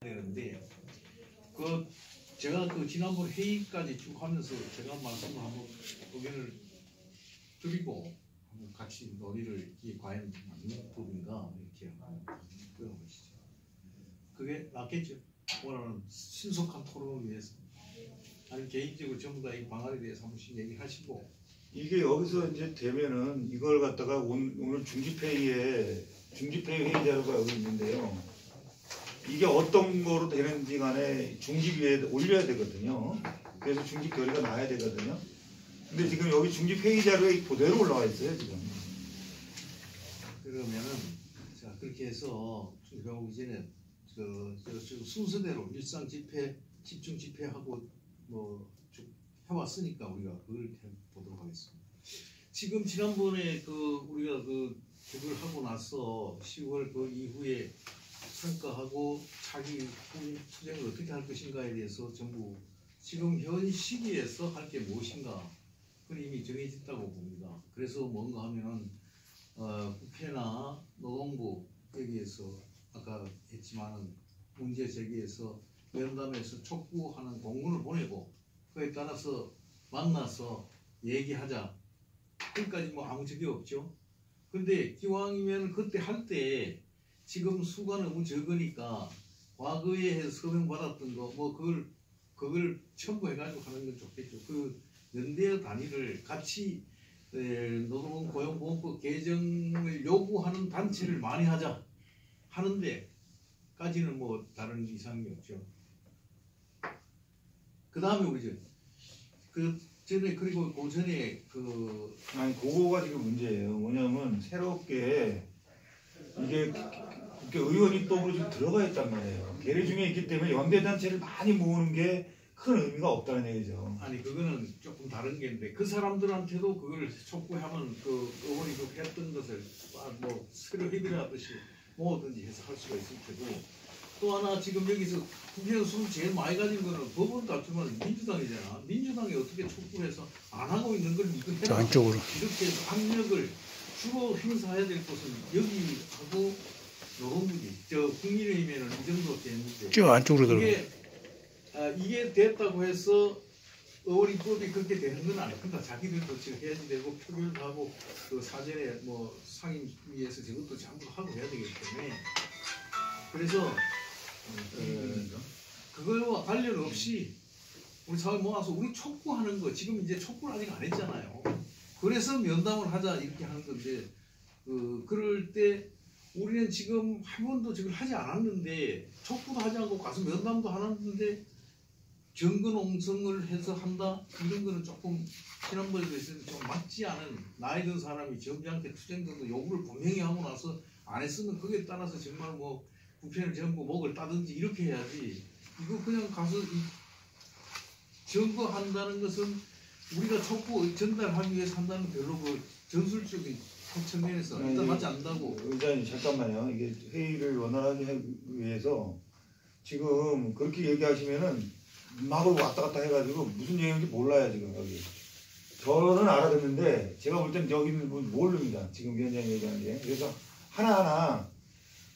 되는데 그 제가 그 지난번 회의까지 쭉 하면서 제가 말씀을 한번 의견을 드리고 한번 같이 논의를 이게 과연 맞는 부분인가 이렇게 한번 보시죠. 그게 낫겠죠. 원하는 신속한 토론을 위해서. 아니 개인적으로 전부 다 이 방안에 대해서 한 번씩 얘기하시고. 이게 여기서 이제 되면은 이걸 갖다가 오늘 중집회의 회의 자료가 여기 있는데요. 이게 어떤 거로 되는지 간에 중집위에 올려야 되거든요. 그래서 중집 결의가 나야 되거든요. 근데 지금 여기 중집회의 자료에 그대로 올라와 있어요, 지금. 그러면은, 자, 그렇게 해서 결국 이제는 순서대로 일상 집회, 집중 집회하고 뭐 쭉 해왔으니까 우리가 그걸 보도록 하겠습니다. 지금 지난번에 우리가 그걸 하고 나서 10월 그 이후에 평가하고 차기 투쟁을 어떻게 할 것인가에 대해서 전부 지금 현 시기에서 할 게 무엇인가 그건 이미 정해졌다고 봅니다. 그래서 뭔가 하면은 국회나 노동부 여기에서 아까 했지만은 문제 제기해서 면담에서 촉구하는 공문을 보내고 그에 따라서 만나서 얘기하자. 그까지 뭐 아무 적이 없죠. 근데 기왕이면 그때 할 때 지금 수가 너무 적으니까 과거에 서명 받았던 거 뭐 그걸 첨부해가지고 하는 건 좋겠죠. 그 연대 단위를 같이 노동 고용보험법 개정을 요구하는 단체를 많이 하자 하는데까지는 뭐 다른 이상이 없죠. 그 다음에 우리 그 전에 그리고 그 전에 아니 그거가 지금 문제예요. 뭐냐면 새롭게 이게 국회 의원 입법으로 지금 들어가 있단 말이에요. 계류 중에 있기 때문에 연대 단체를 많이 모으는 게 큰 의미가 없다는 얘기죠. 아니 그거는 조금 다른 게인데 그 사람들한테도 그걸 촉구하면 그 의원이 그 했던 것을 뭐 새로 협의를 하듯이 뭐든지 해서 할 수가 있을 테고 또 하나 지금 여기서 국회에서 손 제일 많이 가진 거는 법원 다투면 민주당이잖아. 민주당이 어떻게 촉구해서 안 하고 있는 걸 이거 해라. 안쪽으로. 이렇게 해서 압력을 주로 행사해야 될 곳은 여기하고 노동부지. 저 국민의힘에는 이 정도밖에 했는데 저 안쪽으로 들어가. 이게 됐다고 해서 의원입법이 그렇게 되는 건 아닙니다. 자기들도 지금 해야지 되고 표결도 하고 그 사전에 뭐 상임위에서 저것도 전부 하고 해야 되기 때문에 그래서 그거와 관련 없이 우리 사회 모아서 우리 촉구하는 거 지금 이제 촉구를 아직 안 했잖아요. 그래서 면담을 하자 이렇게 하는 건데 그럴 때 우리는 지금 한 번도 지금 하지 않았는데 촉구도 하지 않고 가서 면담도 안 했는데 정근옹성을 해서 한다 이런 거는 조금 지난번에도 있었는데 좀 맞지 않은 나이 든 사람이 점잖게 투쟁도 요구를 분명히 하고 나서 안 했으면 거기에 따라서 정말 뭐 국회를 전부 목을 따든지 이렇게 해야지 이거 그냥 가서 점거한다는 것은 우리가 촉구 전달하기 위해서 한다는 별로 그 전술적인 측면에서 일단 맞지 않는다고. 의장님 잠깐만요. 이게 회의를 원활하게 하기 위해서 지금 그렇게 얘기하시면은 막을 왔다 갔다 해가지고 무슨 얘기인지 몰라요 지금 여기. 저는 알아듣는데 제가 볼 때는 여기 있는 분 모릅니다. 지금 위원장이 얘기하는 게. 그래서 하나하나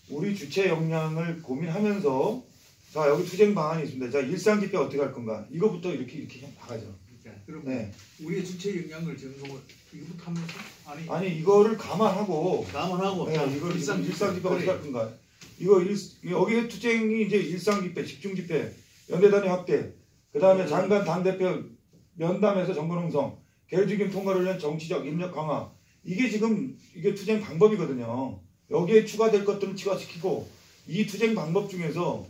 우리 주체 역량을 고민하면서 자 여기 투쟁 방안이 있습니다. 자 일상 집회 어떻게 할 건가? 이거부터 이렇게 나가죠. 그럼 네. 우리의 주체 역량을 점검을 이거부터 하면서 아니 이거를 감안하고 네, 이걸 일상 집회 어떻게 할 건가? 이거 여기에 투쟁이 이제 일상 집회, 집중 집회, 연대단위 확대, 그 다음에 장관 당대표 면담에서 정근홍성, 계류주경 통과를 위한 정치적 입력 강화 이게 지금 이게 투쟁 방법이거든요. 여기에 추가될 것들을 추가시키고 이 투쟁 방법 중에서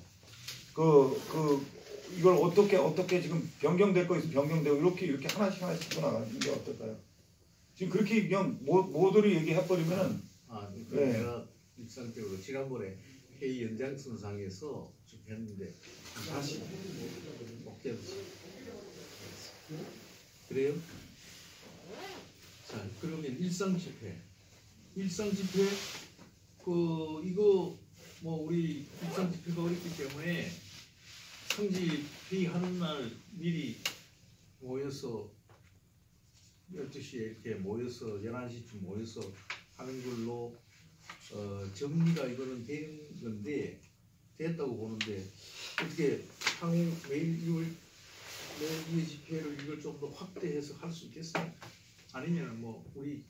이걸 어떻게 지금 변경될 거 있으면 변경되고 이렇게 하나씩 나가는 게 어떨까요? 지금 그렇게 그냥 모두를 얘기해버리면은 네. 내가 일상적으로 지난번에 회의 연장선상에서 좀 했는데 다시 복잡해서 그래요? 자 그러면 일상 집회 이거 뭐 우리 일상 집회가 어렵기 때문에 성지 회의하는 날 미리 모여서 12시에 이렇게 모여서 11시쯤 모여서 하는 걸로 정리가 이거는 된 건데 됐다고 보는데 어떻게 향후 매일 2월 매 집회를 이걸 좀 더 확대해서 할 수 있겠어요? 아니면 뭐 우리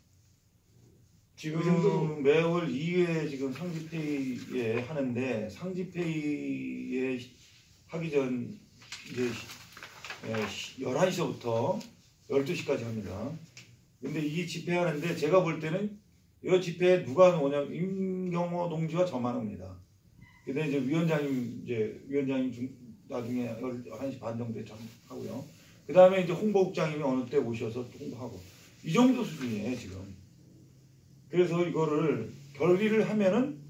지금 그 정도로- 매월 2회 지금 상집회의에 하는데 상집회의에 하기 전 이제 11시부터 12시까지 합니다. 근데 이 집회하는데 제가 볼 때는 이 집회에 누가 오냐 임경호 동지와 저만 옵니다. 근데 이제 위원장님 나중에 11시 반 정도에 하고요. 그 다음에 이제 홍보국장님이 어느 때 오셔서 홍보하고 이 정도 수준이에요 지금. 그래서 이거를 결의를 하면은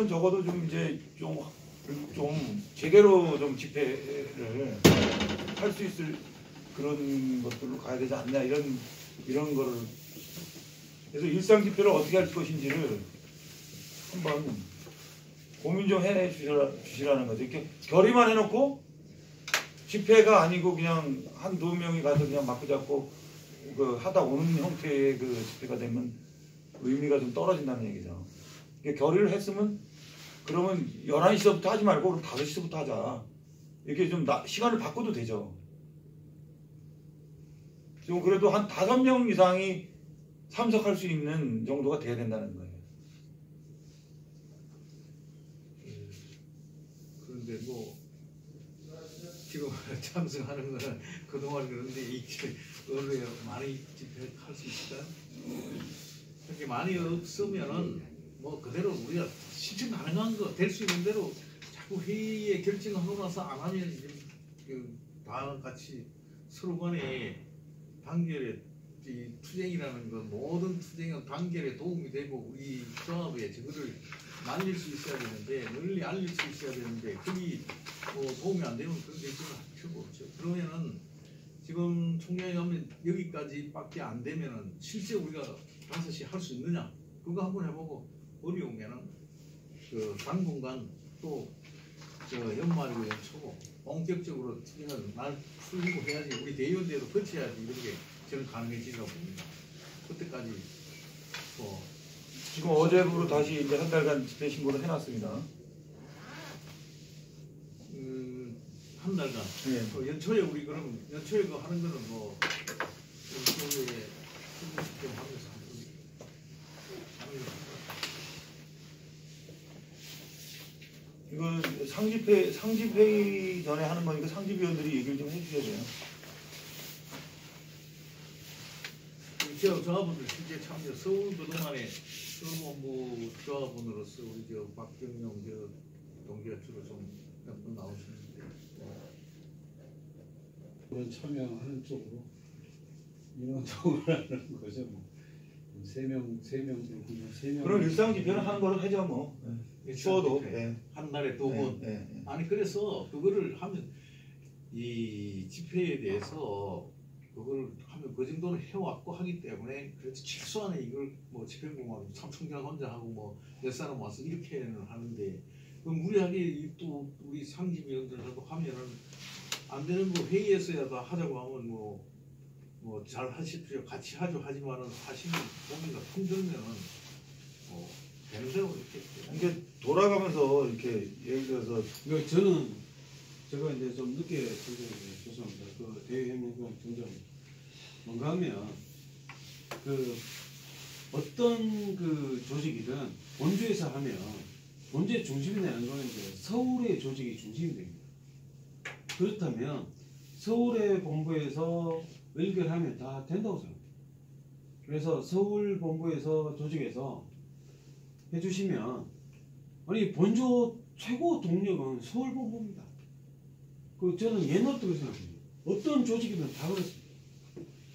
적어도 좀 이제 좀 제대로 좀 집회를 할 수 있을 그런 것들로 가야 되지 않냐 이런 거를 그래서 일상 집회를 어떻게 할 것인지를 한번 고민 좀 해 주시라는 거죠. 이렇게 결의만 해놓고 집회가 아니고 그냥 한두 명이 가서 그냥 맞고 잡고 그 하다 오는 형태의 그 집회가 되면 의미가 좀 떨어진다는 얘기죠. 이게 결의를 했으면 그러면 11시부터 하지 말고 그럼 5시부터 하자. 이렇게 좀 시간을 바꿔도 되죠. 지금 그래도 한 5명 이상이 참석할 수 있는 정도가 돼야 된다는 거예요. 그런데 뭐 지금 참석하는 거는 그동안 그런데 이게 의뢰 많이 집회할 수 있을까요? 그렇게 많이 없으면은 뭐 그대로 우리가 실천 가능한 거 될 수 있는 대로 자꾸 회의에 결정하고 나서 안 하면 이제 다 같이 서로 간에 단결에 이 투쟁이라는 건 모든 투쟁은 단결에 도움이 되고 우리 조합에 저거를 날릴 수 있어야 되는데 널리 알릴 수 있어야 되는데 그게 뭐 도움이 안 되면 그런 결정을 할 필요가 없죠. 그러면은 지금 총장이 하면 여기까지밖에 안 되면은 실제 우리가 5시 할 수 있느냐 그거 한번 해보고 어려우면은 그 당분간 또 저 연말이고 연초고 본격적으로 투쟁을 날 풀리고 해야지 우리 대의원대로 거쳐야지 이런 게 저는 가능해지라고 봅니다. 그때까지 뭐 지금 어제부로 다시 이제 한 달간 집회 신고를 해놨습니다. 한 달간. 네. 그 연초에 우리 그럼 연초에 그 하는 거는 뭐 연초에 좀 하면서 이거 상집회의 전에 하는 거니까 상집위원들이 얘기를 좀 해주셔야 돼요. 저 조합원들 실제 참여 서울 그동안에 서울본부 조합원으로서 우리 저 박경영 저 동기가 주로 좀 몇 분 나오시는데 그런 참여하는 쪽으로 인원적으로 하는 거죠. 뭐. 3명 그렇고 3명. 그럼 일상 집회는 하는 거로 하죠 뭐. 네. 추워도. 네. 한 달에 2번. 네. 아니 그래서 그거를 하면 이 집회에 대해서 그걸 하면 그 정도는 해왔고 하기 때문에 그래도 최소한의 이걸 뭐 집행공학 참총장 혼자 하고 뭐 몇 사람 와서 이렇게는 하는데 그럼 무리하게 또 우리 상집위원들하고 하면은 안 되는 거 회의에서야 다 하자고 하면 뭐 잘 하십시오 같이 하죠 하지만은 하시는 동의가 힘들면은 뭐 되는 대로 이렇게 이게 돌아가면서 이렇게 예를 들어서 이거 저는 제가 이제 좀 늦게 죄송합니다. 그 대회협력관 등장 뭔가 하면 그 어떤 그 조직이든 본주에서 하면 본주의 중심이 되는 거는 이제 서울의 조직이 중심이 됩니다. 그렇다면 서울의 본부에서 의결하면 다 된다고 생각합니다. 그래서 서울 본부에서 조직에서 해주시면 아니 본주 최고 동력은 서울 본부입니다. 그 저는 옛날부터 그렇게 생각합니다. 어떤 조직이든 다 그렇습니다.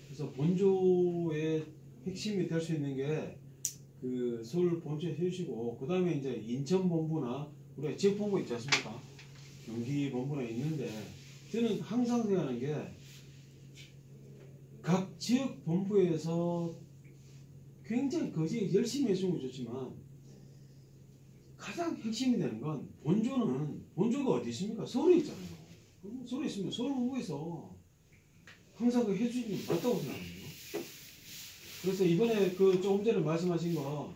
그래서 본주의 핵심이 될 수 있는 게 그 서울 본주에 해주시고 그 다음에 이제 인천 본부나 우리가 지역 본부 있지 않습니까? 경기 본부나 있는데 저는 항상 생각하는 게 각 지역 본부에서 굉장히 거지 열심히 해주는 거 좋지만 가장 핵심이 되는 건 본주가 어디 있습니까? 서울에 있잖아요. 서울에 있으면 서울 본부에서 항상 그 해주시는 게 맞다고 생각합니다. 그래서 이번에 그 조금 전에 말씀하신 거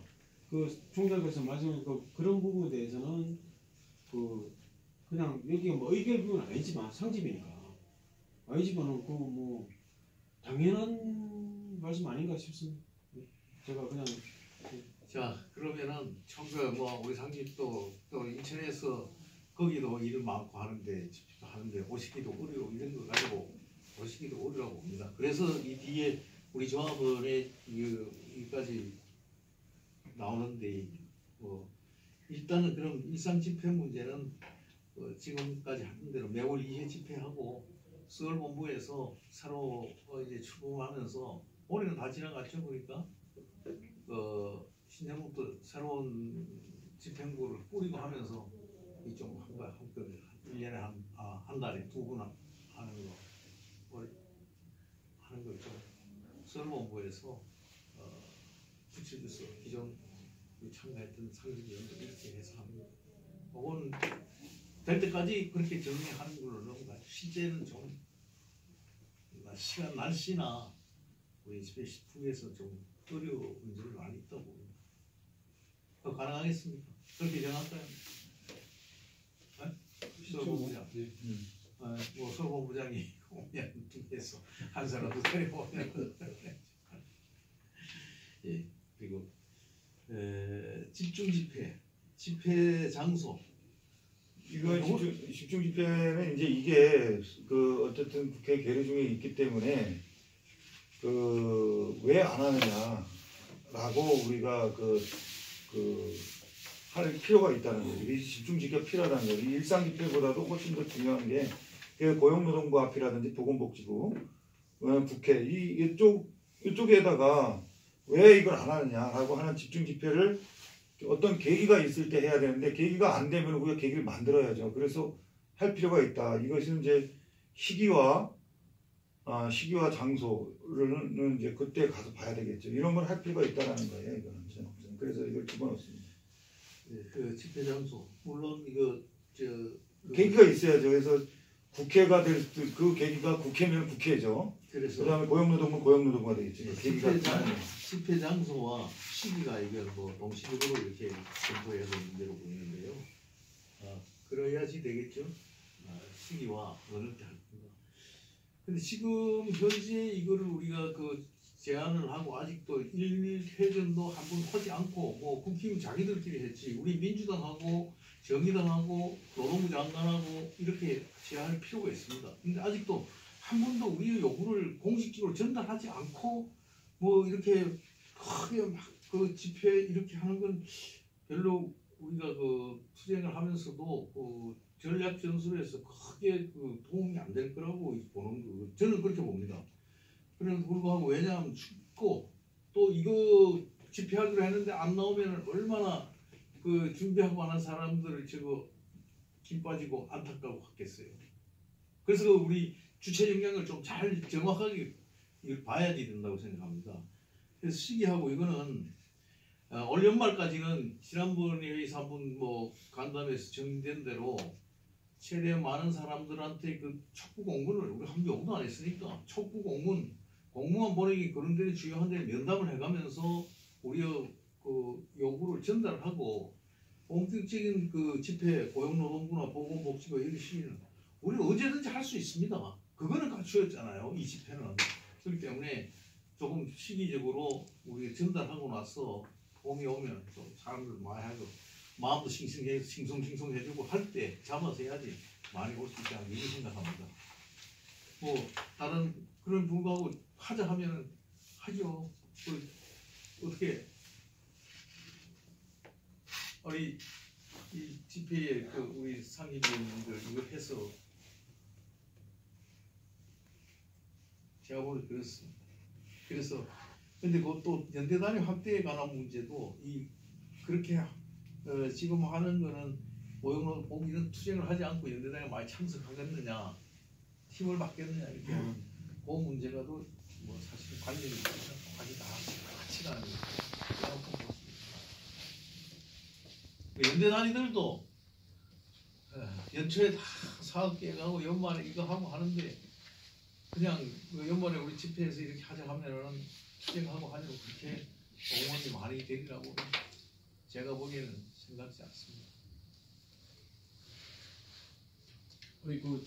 그 총장께서 말씀하신 그런 부분에 대해서는 그냥 여기가 뭐 의결 부분은 아니지만 상집이니까 아니지만은 그 뭐 당연한 말씀 아닌가 싶습니다. 제가 그냥 자 그러면은 청구 뭐 우리 상집도 또 인천에서 거기도 일 많고 하는데 집도 하는데 오시기도 어려워 이런 거 가지고 오시기도 어려워 봅니다. 그래서 이 뒤에 우리 조합원의 여기까지 나오는데 뭐 일단은 그럼 일상 집회 문제는 지금까지 하던 대로 매월 2회 집회하고 서울본부에서 새로 이제 출범하면서 올해는 다 지나갔죠. 그러니까 신년부터 새로운 집행부를 꾸리고 하면서 이좀 한번 1년에 한 달에 2번 하는 거 하는 걸 좀 서울본부에서 붙여줘서 기존 참가했던 상집위원들 이렇게 해서 하는 거. 그건 될 때까지 그렇게 정리하는 걸로 넘어가요. 실제는 좀 시간 날씨나 우리 집회 시국에서 좀 어려운 문제를 많이 있다고 봅니다. 그거 가능하겠습니까? 그렇게 정할까요? 서울본부장. 뭐 서울본부장이 오면 중에서 한 사람도 데려오면 예 그리고 집중 집회 장소. 이거 집중 집회는 이제 이게 어쨌든 국회 계류 중에 있기 때문에 왜 안 하느냐라고 우리가 할 필요가 있다는 거죠. 이 집중 집회가 필요하다는 거죠. 일상 집회보다도 훨씬 더 중요한 게 고용노동부 앞이라든지 보건복지부, 국회 이쪽에다가 왜 이걸 안 하느냐라고 하는 집중 집회를 어떤 계기가 있을 때 해야 되는데 계기가 안 되면 우리가 계기를 만들어야죠. 그래서 할 필요가 있다. 이것은 이제 시기와 장소는 이제 그때 가서 봐야 되겠죠. 이런 걸 할 필요가 있다라는 거예요. 이거는 그래서 이걸 집어넣습니다. 네, 그 집회 장소 물론 이거 계기가 있어야죠. 그래서 국회가 될 그 계기가 국회면 국회죠. 그래서 그다음에 고용노동부는 고용노동부가 되겠죠. 집회 장소와 시기가 이게 뭐 동시적으로 이렇게 검토해야 되는 문제로 보이는데요. 그래야지 되겠죠. 시기와 어느 때 할 건가. 근데 지금 현재 이거를 우리가 제안을 하고 아직도 일회전도 한번 하지 않고 뭐 국힘 자기들끼리 했지 우리 민주당하고 정의당하고 노동부 장관하고 이렇게 제안할 필요가 있습니다. 근데 아직도 한 번도 우리의 요구를 공식적으로 전달하지 않고 뭐 이렇게 크게 막 집회 이렇게 하는 건 별로 우리가 투쟁을 하면서도 전략 전술에서 크게 도움이 안 될 거라고 보는 거 저는 그렇게 봅니다. 그래서 불구하고 왜냐하면 춥고 또 이거 집회하기로 했는데 안 나오면 얼마나 준비하고 하는 사람들을 김 빠지고 안타까워 하겠어요. 그래서 우리 주체 역량을 좀 잘 정확하게 이걸 봐야지 된다고 생각합니다. 그래서 시기하고 이거는 올 연말까지는 지난번에 회의에서 한번 간담회에서 정리된 대로 최대한 많은 사람들한테 촉구 공문을 우리 한 명도 안 했으니까 촉구 공무원 보내기 그런 데는 중요한데 면담을 해가면서 우리의 요구를 전달하고 본격적인 집회 고용노동부나 보건복지부 이런 시위는 우리 언제든지 할 수 있습니다. 그거는 갖추었잖아요. 이 집회는. 그렇기 때문에 조금 시기적으로 우리 전달하고 나서 봄이 오면 좀 사람들 많이 하고 마음도 싱숭해주고 할 때 잡아서 해야지 많이 올 수 있지 않나 이렇게 생각합니다. 뭐 다른 그런 불구하고 하자 하면 하죠. 어떻게 우리 이 집회에 우리 상임위원들 이걸 해서 제가 보기 그렇습니다. 그래서 근데 그것도 연대 단위 확대에 관한 문제도 그렇게 지금 하는 거는 고용노동 이런 투쟁을 하지 않고 연대 단위가 많이 참석하겠느냐 힘을 받겠느냐 이렇게 하는 그 문제가도 사실 관련이 있어서 하기 다 같이 가는 거예요. 연대 단위들도 연초에 다 사업 계획하고 연말에 이거 하고 하는데 그냥 연말에 우리 집회에서 이렇게 하자 하면은 투쟁하고 하려고 그렇게 공원이 많이 되리라고 제가 보기에는 생각지 않습니다. 아니 뭐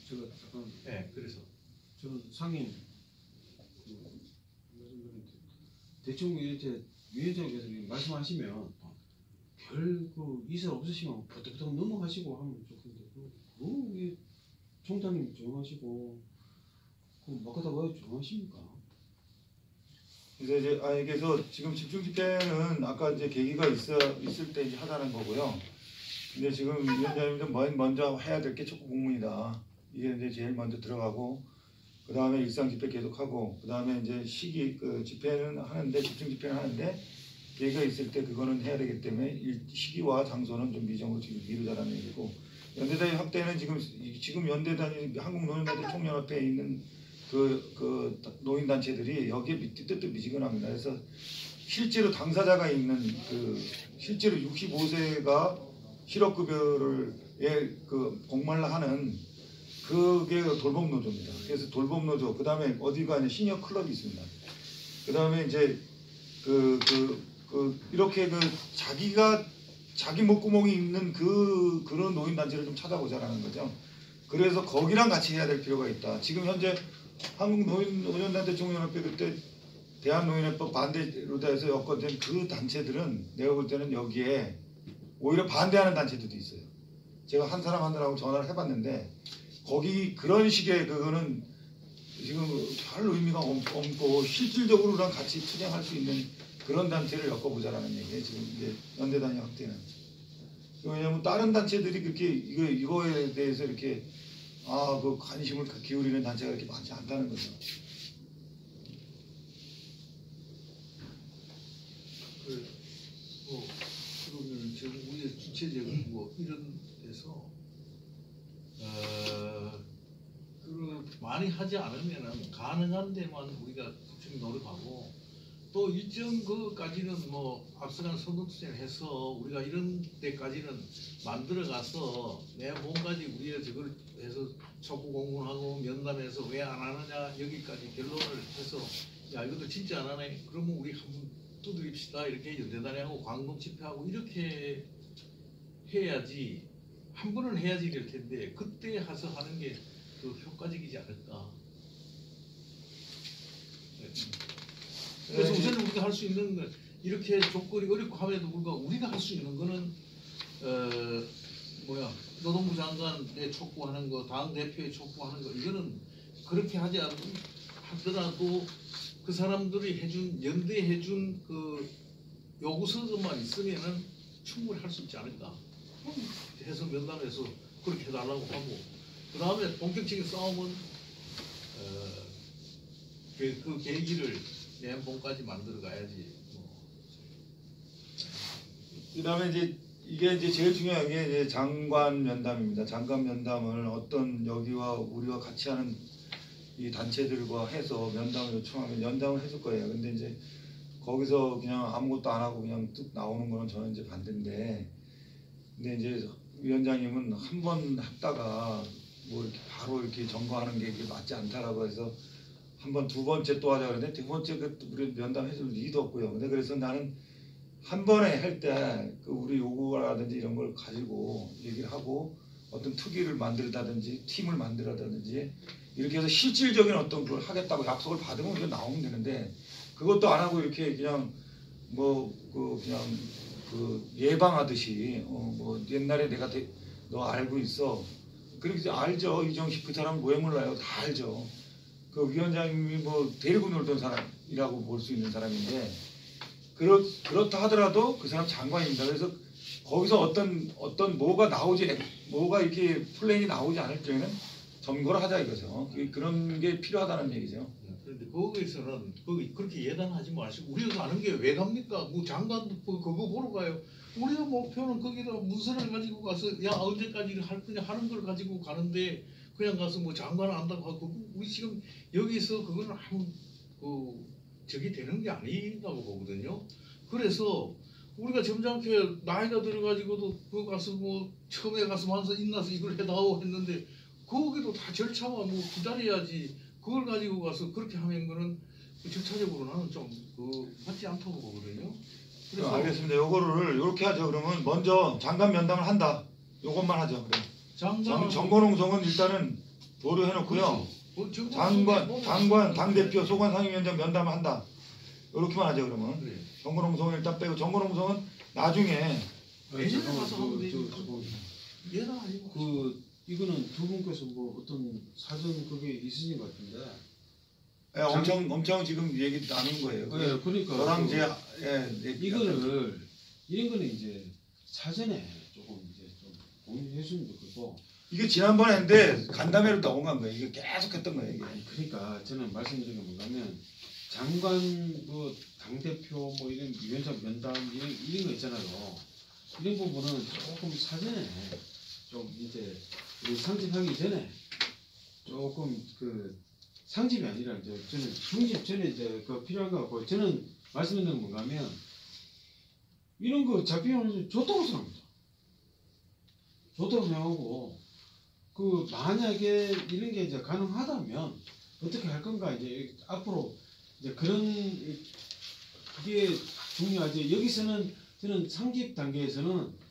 제가 잠깐 네, 그래서 저는 상임 말씀드렸는데 대충 이제 위원장께서 말씀하시면 별그 이설 없으시면 버떡버떡 넘어가시고 하면 좋겠는데 뭐 이게 총장님 조용하시고 막 가다가 왜 조용하십니까? 그래서 이제 그래서 지금 집중 집회는 아까 이제 계기가 있을 때 이제 하자는 거고요. 근데 지금 위원장님도 먼저 해야 될 게 촉구 공문이다. 이게 이제 제일 먼저 들어가고 그 다음에 일상 집회 계속하고 그 다음에 이제 그 집회는 하는데 집중 집회는 하는데 계기가 있을 때 그거는 해야 되기 때문에 시기와 장소는 좀 미정으로 지금 미루자라는 얘기고 연대단위 확대는 지금 연대단위 한국노인단체 총연합회에 있는 그 노인단체들이 여기에 뜻도 미지근합니다. 그래서 실제로 당사자가 있는 실제로 65세가 실업급여를 목말라 하는 그게 돌봄노조입니다. 그래서 돌봄노조 그 다음에 어디가 아니라 시니어 클럽이 있습니다. 그 다음에 이제 이렇게 자기 목구멍이 있는 그런 노인단체를 좀 찾아보자라는 거죠. 그래서 거기랑 같이 해야 될 필요가 있다. 지금 현재 한국노인단체 총연합회 그때 대한노인회법 반대로 해서 엮어진 그 단체들은 내가 볼 때는 여기에 오히려 반대하는 단체들도 있어요. 제가 한 사람하고 전화를 해봤는데 거기 그런 식의 그거는 지금 별 의미가 없고 실질적으로랑 같이 투쟁할 수 있는 그런 단체를 엮어보자라는 얘기예요. 지금 이제 연대단위 확대는. 왜냐하면 다른 단체들이 그렇게 이거에 대해서 이렇게 그 관심을 기울이는 단체가 이렇게 많지 않다는 거죠. 그러면 지금 우리 주체적인 이런 데서 많이 하지 않으면은 가능한 데만 우리가 좀 노력하고 또 일정 그까지는 앞서간 선거투쟁을 해서 우리가 이런 데까지는 만들어 가서 내 몸까지 우리가 저걸 해서 촉구 공문하고 면담해서 왜 안 하느냐 여기까지 결론을 해서 야 이것도 진짜 안 하네 그러면 우리 한번 두드립시다 이렇게 연대단위하고 광복 집회하고 이렇게 해야지 한 번은 해야지 될 텐데 그때 가서 하는 게 더 효과적이지 않을까. 그래서 우선 우리가 할 수 있는 건 이렇게 조건이 어렵고 함에도 불구하고 우리가 할 수 있는 거는 노동부 장관에 촉구하는 거, 당 대표에 촉구하는 거 이거는 그렇게 하지 하더라도 그 사람들이 연대해준 그 요구서만 있으면은 충분히 할 수 있지 않을까. 해서 면담해서 그렇게 해달라고 하고 그 다음에 본격적인 싸움은 그 계기를 내년봄까지 만들어 가야지. 그 다음에 이게 제일 중요한 게 이제 장관 면담입니다. 장관 면담을 어떤 여기와 우리와 같이 하는 이 단체들과 해서 면담을 요청하면 면담을 해줄 거예요. 근데 이제 거기서 그냥 아무것도 안 하고 그냥 뚝 나오는 거는 저는 이제 반대인데, 근데 이제 위원장님은 한 번 했다가 이렇게 바로 이렇게 점거하는 게 맞지 않다라고 해서 한 번, 두 번째 또 하자 그러는데 두 번째 우리 면담 해줄 일도 없고요. 근데 그래서 나는 한 번에 할 때 우리 요구라든지 이런 걸 가지고 얘기를 하고 어떤 특위를 만들다든지 팀을 만들다든지 이렇게 해서 실질적인 어떤 걸 하겠다고 약속을 받으면 우리가 나오면 되는데 그것도 안 하고 이렇게 그냥 그냥 예방하듯이 옛날에 내가 너 알고 있어. 그렇게 알죠. 이정식 그 사람 왜 몰라요? 다 알죠. 그 위원장님이 데리고 놀던 사람이라고 볼 수 있는 사람인데 그렇다 하더라도 그 사람 장관입니다. 그래서 거기서 어떤 뭐가 이렇게 플랜이 나오지 않을 때는 점거를 하자 이거죠. 그런 게 필요하다는 얘기죠. 그런데 거기서는 그렇게 예단하지 마시고 우리가 가는 게 왜 갑니까? 장관도 그거 보러 가요. 우리가 목표는 거기다 문서를 가지고 가서 야 언제까지 할 거냐 하는 걸 가지고 가는데 그냥 가서 장관 안다고 하고 우리 지금 여기서 그거는 저기 되는 게 아니라고 보거든요. 그래서 우리가 점잖게 나이가 들어가지고도 그거 가서 처음에 가서 와서 인나서 이걸 해다오 했는데 거기도 다 절차와 기다려야지 그걸 가지고 가서 그렇게 하면 거는 절차적으로 나는 좀 맞지 않다고 보거든요. 그래서 알겠습니다. 요거를 이렇게 하죠. 그러면 먼저 장관 면담을 한다. 요것만 하죠. 그래. 정건홍성은 일단은 보류해놓고요. 장관, 당대표, 소관상임위원장 면담을 한다. 이렇게만 하죠. 그러면 그래. 정건홍성은 일단 빼고 정건홍성은 나중에 내년에 가서 하면 되니까. 얘는 아니고. 이거는 두 분께서 뭐 어떤 사전 그게 있으신 것 같은데. 예, 엄청 지금 얘기 나눈 거예요. 네, 그러니까 저랑 제 이거를 이런 거는 이제 사전에 조금 이제 좀 공유해주면 좋겠고. 이게 지난번에 했는데 간담회로 넘어간 거예요. 이게 계속 했던 거예요. 이게. 아니 그러니까 저는 말씀드린 게 뭐냐면 장관 뭐 당대표 뭐 이런 위원장 면담 이런 거 있잖아요. 이런 부분은 조금 사전에 좀 이제 우리 상집하기 전에 조금 그 상집이 아니라 이제 저는 중집 전에 이제 그 필요한 거 같고 저는 말씀드리는 건 뭔가 하면 이런 거 잡히면 좋다고 생각합니다. 좋다고 생각하고 그 만약에 이런 게 이제 가능하다면 어떻게 할 건가 이제 앞으로 이제 그런 그게 중요하지. 여기서는 저는 상집 단계에서는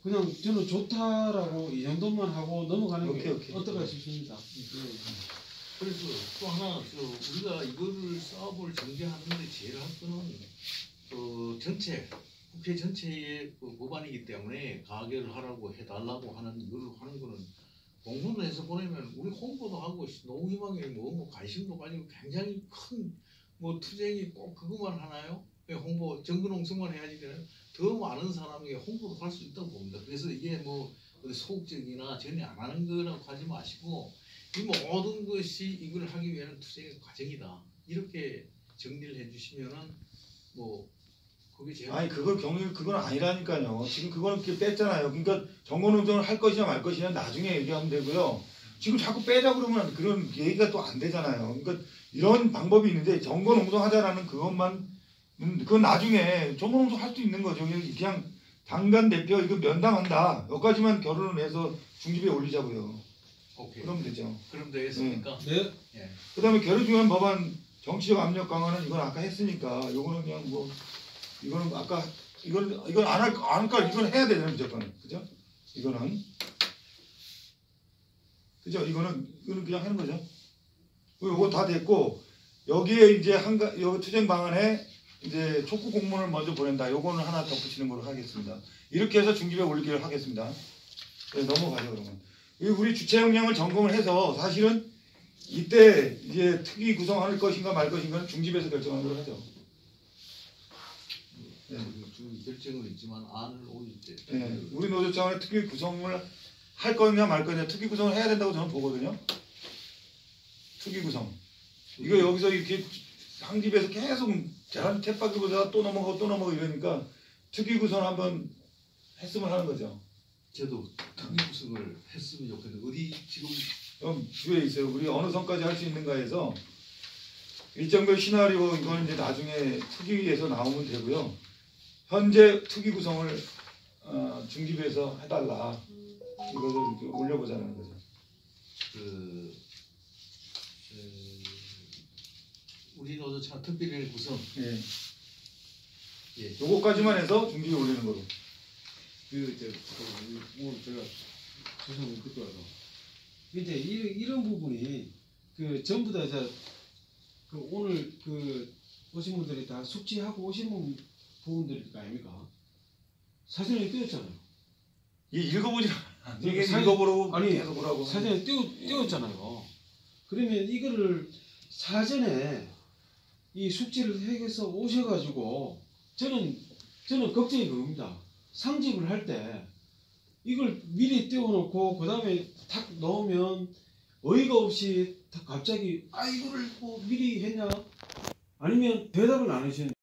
그냥 저는 좋다라고 이 정도만 하고 넘어가는 게 어떨까 싶습니다. 그래서 또 하나 우리가 이거를 싸움을 전개하는데 제일 할 거는 전체 국회 전체의 법안이기 때문에 가결을 하라고 해달라고 하는 이거를 하는 거는 공문을 해서 보내면 우리 홍보도 하고 노후희망에 뭐 관심도 가지고 굉장히 큰 뭐 투쟁이 꼭 그것만 하나요? 홍보 정근홍성만 해야지 되나요? 더 많은 사람에게 홍보도 할 수 있다고 봅니다. 그래서 이게 뭐 소극적이나 전혀 안 하는 거라고 하지 마시고 이 모든 것이 이걸 하기 위한 투쟁의 과정이다. 이렇게 정리를 해주시면은 뭐 그게 제일 아니 그건 아니라니까요. 지금 그거는 이렇게 뺐잖아요. 그러니까 정권운동을 할 것이냐 말 것이냐 나중에 얘기하면 되고요. 지금 자꾸 빼자 그러면 그런 얘기가 또 안 되잖아요. 그러니까 이런 방법이 있는데 정권운동 하자라는 그것만 그건 나중에 정권운동 할 수 있는 거죠. 그냥 장관 대표 이거 면담한다. 여기까지만 결론을 해서 중집에 올리자고요. 오케이. 그러면 되죠. 그럼 되겠습니까? 네. 예. 그다음에 결의 중요한 법안 정치적 압력 강화는 이건 아까 했으니까 요거는 그냥 뭐 이거는 아까 이건 안 할까 이건 해야 되잖아요 무조건. 그죠? 이거는 그죠? 이거는 그냥 하는 거죠. 요거 다 됐고 여기에 이제 요 투쟁 방안에 이제 촉구 공문을 먼저 보낸다. 요거는 하나 덧붙이는 걸로 하겠습니다. 이렇게 해서 중집에 올리기를 하겠습니다. 네, 넘어가죠 그러면. 우리 주체 역량을 점검을 해서 사실은 이때 이제 특위 구성할 것인가 말 것인가는 중집에서 결정하는 걸 하죠. 네. 지금 결정은 있지만 안을 올릴 때. 네. 우리 노조장을 특위 구성을 할 거냐 말 거냐 특위 구성을 해야 된다고 저는 보거든요. 특위 구성. 이거 여기서 이렇게 상집에서 계속 계란 탭박이 보다가 또 넘어가고 이러니까 특위 구성 한번 했으면 하는 거죠. 저도 특위 구성을 했으면 좋겠는데 어디 지금 뒤에 있어요. 우리 어느 선까지 할 수 있는가 해서 일정별 시나리오 이거는 이제 나중에 특위에서 나오면 되고요. 현재 특위 구성을 중집에서 해달라. 이거를 이렇게 올려보자는 거죠. 우리 노조차 특별위 구성. 예. 예. 요거까지만 해서 중집에 올리는 거로. 오늘 제가 죄송합니다. 듣고 와서 이제 이런 부분이 전부 다 오늘 오신 분들이 다 숙지하고 오신 부분들일 거 아닙니까? 사전에 띄웠잖아요. 읽어보지 이게 사진- 읽어보라고 아니, 계속 보라고. 사전에 띄웠잖아요. 그러면 이거를 사전에 이 숙지를 해서 오셔가지고 저는 걱정이 그겁니다. 상집을 할 때 이걸 미리 띄워놓고 그 다음에 탁 넣으면 어이가 없이 갑자기 이거를 뭐 미리 했냐 아니면 대답을 안 하시는